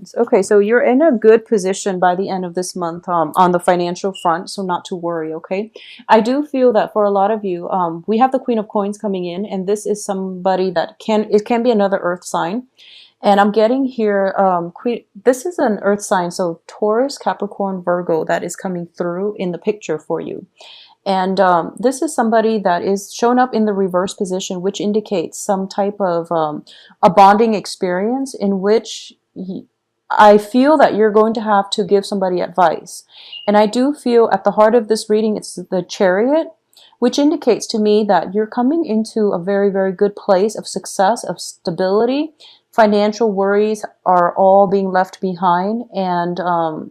Coins. Okay, so you're in a good position by the end of this month on the financial front, so not to worry, okay? I do feel that for a lot of you, we have the Queen of Coins coming in, and this is somebody that it can be another earth sign. And I'm getting here, this is an earth sign, so Taurus, Capricorn, Virgo that is coming through in the picture for you. And this is somebody that is shown up in the reverse position, which indicates some type of a bonding experience in which I feel that you're going to have to give somebody advice. And I do feel at the heart of this reading, it's the Chariot, which indicates to me that you're coming into a very, very good place of success, of stability. Financial worries are all being left behind, and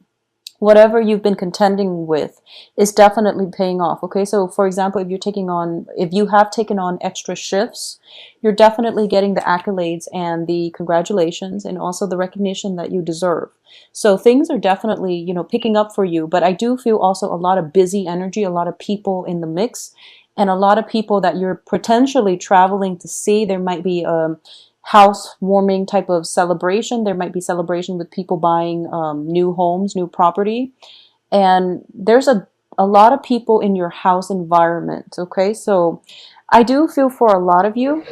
whatever you've been contending with is definitely paying off. Okay, so for example, if you have taken on extra shifts, you're definitely getting the accolades and the congratulations and also the recognition that you deserve. So things are definitely, picking up for you, but I do feel also a lot of busy energy, a lot of people in the mix, and a lot of people that you're potentially traveling to see. There might be housewarming type of celebration. There might be celebration with people buying new homes, new property. And there's a lot of people in your house environment. Okay, so I do feel for a lot of you,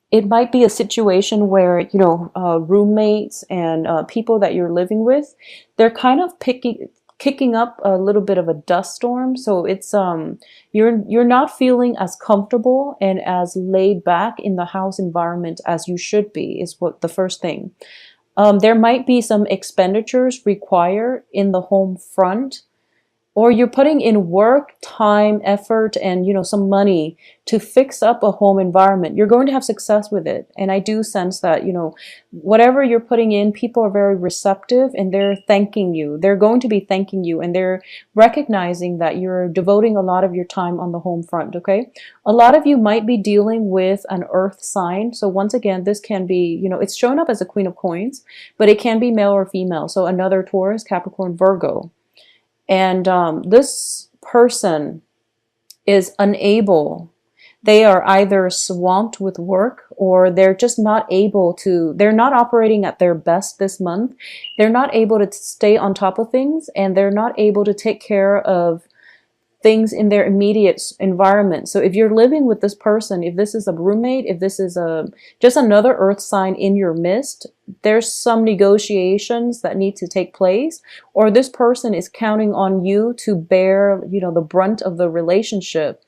it might be a situation where, roommates and people that you're living with, they're kind of kicking up a little bit of a dust storm. So it's you're not feeling as comfortable and as laid back in the house environment as you should be, is what the first thing. There might be some expenditures required in the home front, or you're putting in work, time, effort, and some money to fix up a home environment. You're going to have success with it. And I do sense that, whatever you're putting in, people are very receptive and they're thanking you. They're going to be thanking you, and they're recognizing that you're devoting a lot of your time on the home front, okay? A lot of you might be dealing with an earth sign. So once again, this can be, it's shown up as a Queen of Coins, but it can be male or female. So another Taurus, Capricorn, Virgo. And this person is unable. They are either swamped with work, or they're just not able to, they're not operating at their best this month. They're not able to stay on top of things, and they're not able to take care of things in their immediate environment. So if you're living with this person, if this is a roommate, if this is just another earth sign in your midst, there's some negotiations that need to take place, or this person is counting on you to bear, the brunt of the relationship.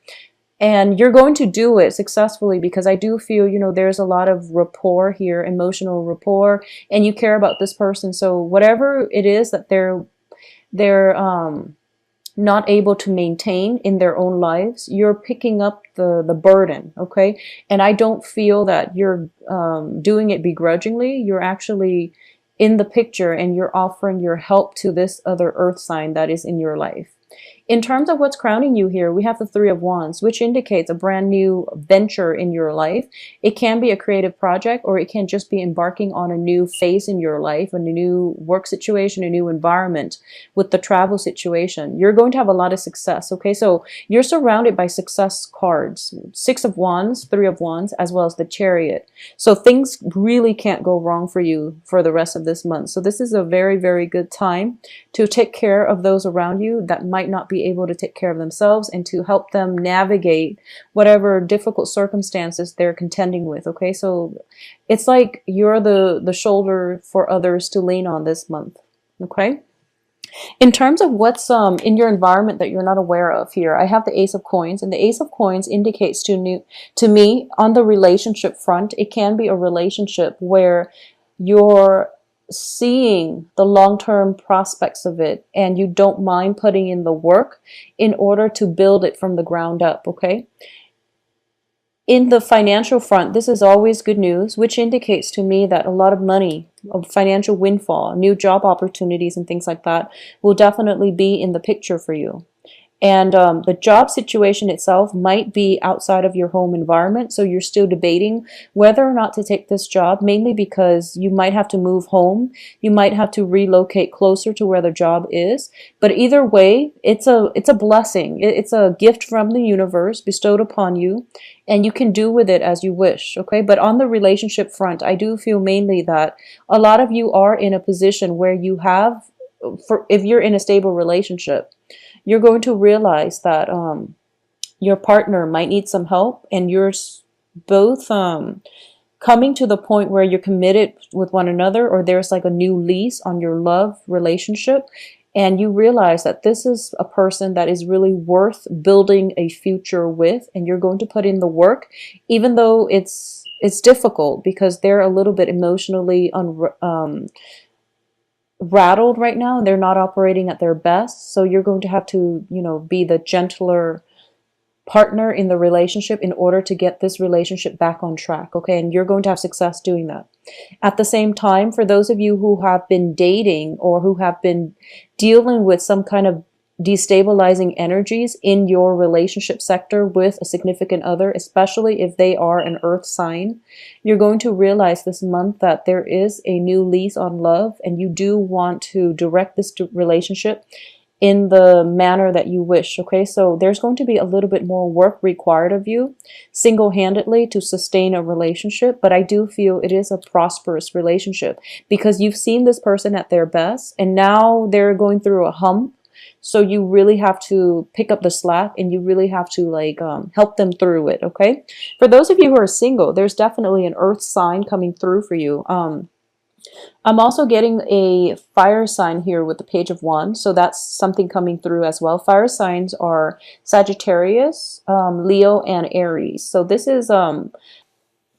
And you're going to do it successfully, because I do feel, there's a lot of rapport here, emotional rapport, and you care about this person. So whatever it is that they're not able to maintain in their own lives, you're picking up the burden, okay? And I don't feel that you're doing it begrudgingly. You're actually in the picture, and you're offering your help to this other earth sign that is in your life. In terms of what's crowning you here, we have the Three of Wands, which indicates a brand new venture in your life. It can be a creative project, or it can just be embarking on a new phase in your life, a new work situation, a new environment. With the travel situation, you're going to have a lot of success, okay? So you're surrounded by success cards, Six of Wands, Three of Wands, as well as the Chariot. So things really can't go wrong for you for the rest of this month. So this is a very, very good time to take care of those around you that might not be able to take care of themselves, and to help them navigate whatever difficult circumstances they're contending with, okay? So it's like you're the shoulder for others to lean on this month, okay? In terms of what's in your environment that you're not aware of here, I have the Ace of Coins, and the Ace of Coins indicates to me on the relationship front, it can be a relationship where you're seeing the long-term prospects of it, and you don't mind putting in the work in order to build it from the ground up, okay? In the financial front, this is always good news, which indicates to me that a lot of money, a financial windfall, new job opportunities and things like that will definitely be in the picture for you. And the job situation itself might be outside of your home environment. So you're still debating whether or not to take this job, mainly because you might have to move home. You might have to relocate closer to where the job is. But either way, it's a blessing. It's a gift from the universe bestowed upon you, and you can do with it as you wish. Okay. But on the relationship front, I do feel mainly that a lot of you are in a position where you have, for if you're in a stable relationship, you're going to realize that your partner might need some help, and you're both coming to the point where you're committed with one another, or there's like a new lease on your love relationship, and you realize that this is a person that is really worth building a future with, and you're going to put in the work, even though it's difficult because they're a little bit emotionally rattled right now, and they're not operating at their best. So you're going to have to, be the gentler partner in the relationship in order to get this relationship back on track. Okay. And you're going to have success doing that. At the same time, for those of you who have been dating or who have been dealing with some kind of destabilizing energies in your relationship sector with a significant other, especially if they are an earth sign, you're going to realize this month that there is a new lease on love, and you do want to direct this relationship in the manner that you wish. Okay, so there's going to be a little bit more work required of you single-handedly to sustain a relationship, but I do feel it is a prosperous relationship because you've seen this person at their best, and now they're going through a hump. So you really have to pick up the slack, and you really have to help them through it. Okay. For those of you who are single, there's definitely an earth sign coming through for you. I'm also getting a fire sign here with the Page of Wands. So that's something coming through as well. Fire signs are Sagittarius, Leo, and Aries. So this is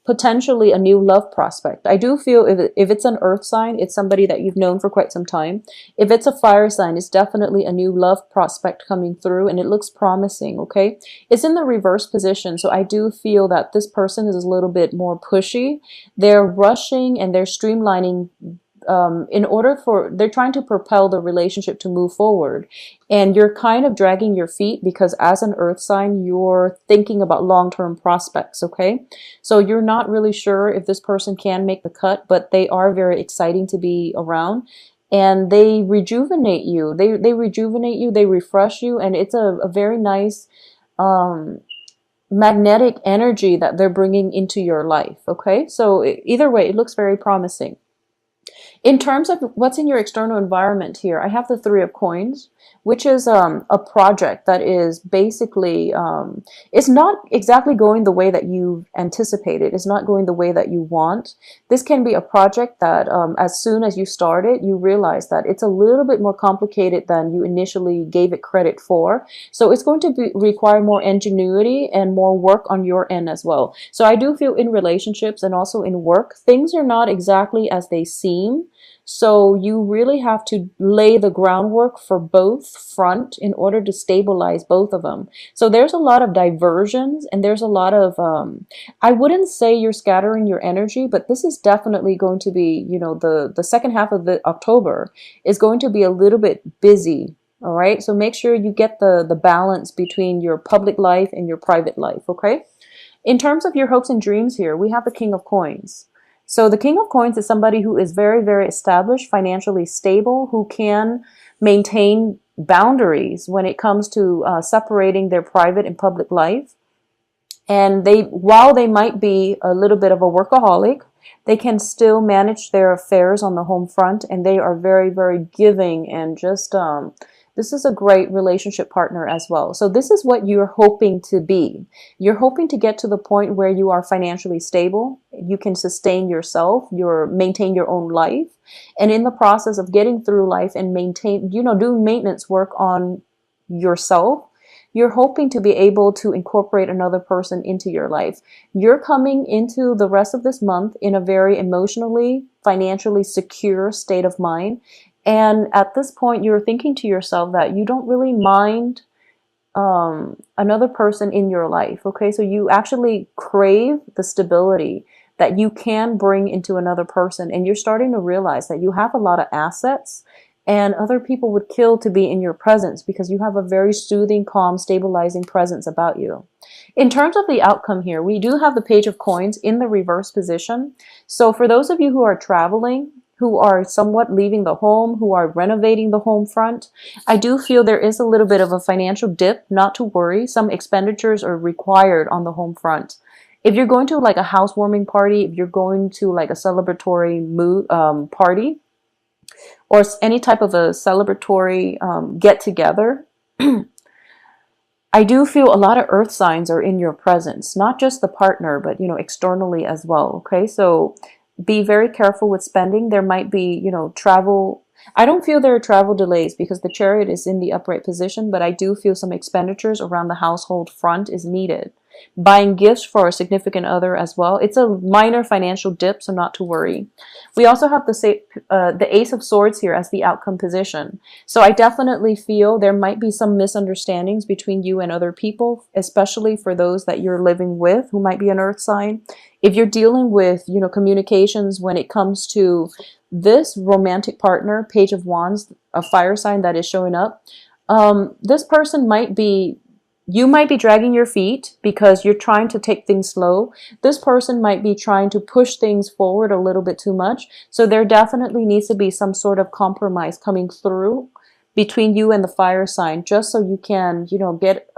potentially a new love prospect. I do feel if it's an earth sign, it's somebody that you've known for quite some time. If it's a fire sign, it's definitely a new love prospect coming through, and it looks promising. Okay. It's in the reverse position. So I do feel that this person is a little bit more pushy. They're rushing and they're streamlining they're trying to propel the relationship to move forward. And you're kind of dragging your feet because as an earth sign, you're thinking about long-term prospects. Okay. So you're not really sure if this person can make the cut, but they are very exciting to be around, and they rejuvenate you. They rejuvenate you. They refresh you. And it's a very nice, magnetic energy that they're bringing into your life. Okay. So either way, it looks very promising. In terms of what's in your external environment here, I have the Three of Coins, which is a project that is basically, it's not exactly going the way that you anticipated. It's not going the way that you want. This can be a project that as soon as you start it, you realize that it's a little bit more complicated than you initially gave it credit for. So it's going to require more ingenuity and more work on your end as well. So I do feel in relationships and also in work, things are not exactly as they seem. So you really have to lay the groundwork for both front in order to stabilize both of them. So there's a lot of diversions, and there's a lot of, I wouldn't say you're scattering your energy, but this is definitely going to be, the second half of the October is going to be a little bit busy. All right. So make sure you get the balance between your public life and your private life. Okay. In terms of your hopes and dreams here, we have the King of Coins. So the King of Coins is somebody who is very, very established, financially stable, who can maintain boundaries when it comes to separating their private and public life. And while they might be a little bit of a workaholic, they can still manage their affairs on the home front, and they are very, very giving, and just this is a great relationship partner as well. So this is what you're hoping to be. You're hoping to get to the point where you are financially stable. You can sustain yourself, maintain your own life. And in the process of getting through life and doing maintenance work on yourself, you're hoping to be able to incorporate another person into your life. You're coming into the rest of this month in a very emotionally, financially secure state of mind. And at this point, you're thinking to yourself that you don't really mind another person in your life. Okay, so you actually crave the stability that you can bring into another person. And you're starting to realize that you have a lot of assets and other people would kill to be in your presence because you have a very soothing, calm, stabilizing presence about you. In terms of the outcome here, we do have the Page of Coins in the reverse position. So for those of you who are traveling, who are somewhat leaving the home, who are renovating the home front, I do feel there is a little bit of a financial dip. Not to worry, some expenditures are required on the home front. If you're going to like a housewarming party, if you're going to like a celebratory mood, party, or any type of a celebratory get together, I do feel a lot of earth signs are in your presence, not just the partner, but, you know, externally as well. Okay. So be very careful with spending. There might be, you know, travel. I don't feel there are travel delays because the Chariot is in the upright position, but I do feel some expenditures around the household front is needed. Buying gifts for a significant other as well. It's a minor financial dip, so not to worry. We also have the Ace of Swords here as the outcome position. So I definitely feel there might be some misunderstandings between you and other people, especially for those that you're living with who might be an earth sign. If you're dealing with, you know, communications when it comes to this romantic partner, Page of Wands, a fire sign that is showing up, this person might be, you might be dragging your feet because you're trying to take things slow. This person might be trying to push things forward a little bit too much. So there definitely needs to be some sort of compromise coming through between you and the fire sign, just so you can, you know, get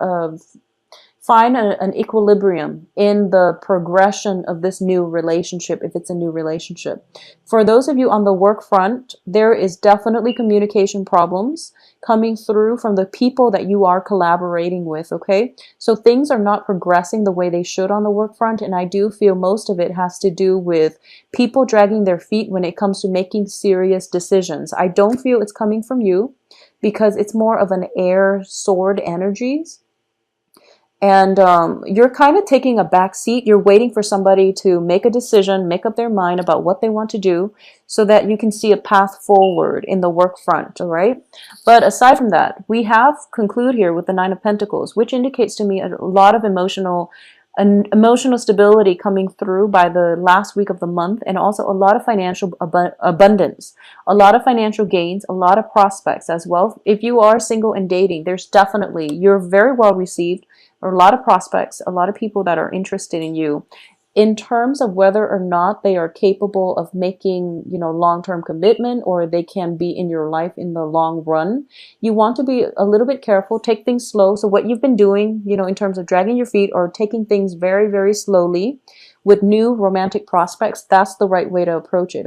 find an equilibrium in the progression of this new relationship, if it's a new relationship. For those of you on the work front, there is definitely communication problems coming through from the people that you are collaborating with, okay? So things are not progressing the way they should on the work front, and I do feel most of it has to do with people dragging their feet when it comes to making serious decisions. I don't feel it's coming from you because it's more of an air sword energies. And you're kind of taking a back seat. You're waiting for somebody to make a decision, make up their mind about what they want to do so that you can see a path forward in the work front, all right? But aside from that, we have conclude here with the Nine of Pentacles, which indicates to me a lot of emotional stability coming through by the last week of the month, and also a lot of financial abundance, a lot of financial gains, a lot of prospects as well. If you are single and dating, there's definitely, you're very well received. Or a lot of prospects, a lot of people that are interested in you. In terms of whether or not they are capable of making, you know, long-term commitment, or they can be in your life in the long run, you want to be a little bit careful, take things slow. So what you've been doing, you know, in terms of dragging your feet or taking things very, very slowly with new romantic prospects, that's the right way to approach it.